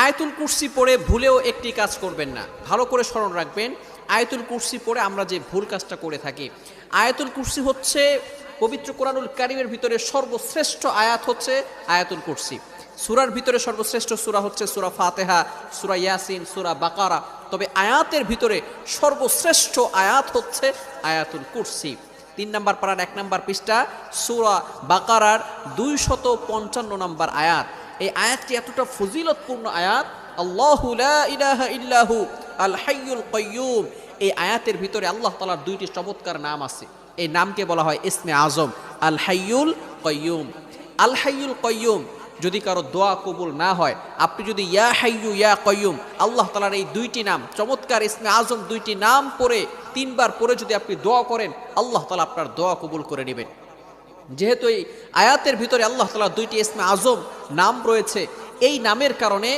আয়াতুল কুরসি পড়ে ভুলেও একটি কাজ করবেন না, ভালো করে স্মরণ রাখবেন। আয়াতুল কুরসি পড়ে আমরা যে ভুল কাজটা করে থাকি, আয়াতুল কুরসি হচ্ছে পবিত্র কোরআনুল কারীমের ভিতরে সর্বশ্রেষ্ঠ আয়াত হচ্ছে আয়াতুল কুরসি। সূরার ভিতরে সর্বশ্রেষ্ঠ সূরা হচ্ছে সূরা ফাতিহা, সূরা ইয়াসিন, সূরা বাকারা। তবে আয়াতের ভিতরে সর্বশ্রেষ্ঠ আয়াত হচ্ছে আয়াতুল কুরসি। 3 নম্বর পারার 1 নম্বর পৃষ্ঠা সূরা বাকারার 255 নম্বর আয়াত। এই আয়াতটি এতটা ফজিলতপূর্ণ আয়াত, আল্লাহু লা ইলাহা ইল্লাহু আল হাইয়ুল কাইয়্যুম। এই আয়াতের ভিতরে আল্লাহ তাআলার 2টি চমৎকার নাম আছে। এই নামকে বলা হয় ইসমে আজম, আল হাইয়ুল কাইয়্যুম। আল হাইয়ুল কাইয়্যুম যদি কারো দোয়া কবুল না হয়, আপনি যদি ইয়া হাইয়ু ইয়া কাইয়্যুম আল্লাহ তাআলার এই 2টি নাম চমৎকার ইসমে আজম 2টি নাম পড়ে 3 বার পড়ে যদি আপনি দোয়া করেন, আল্লাহ তাআলা আপনার দোয়া কবুল করে নেবেন। যেহেতু এই আয়াতের ভিতরে আল্লাহ তাআলা 2টি ইসমে আজম নাম রয়েছে, এই নামের কারণে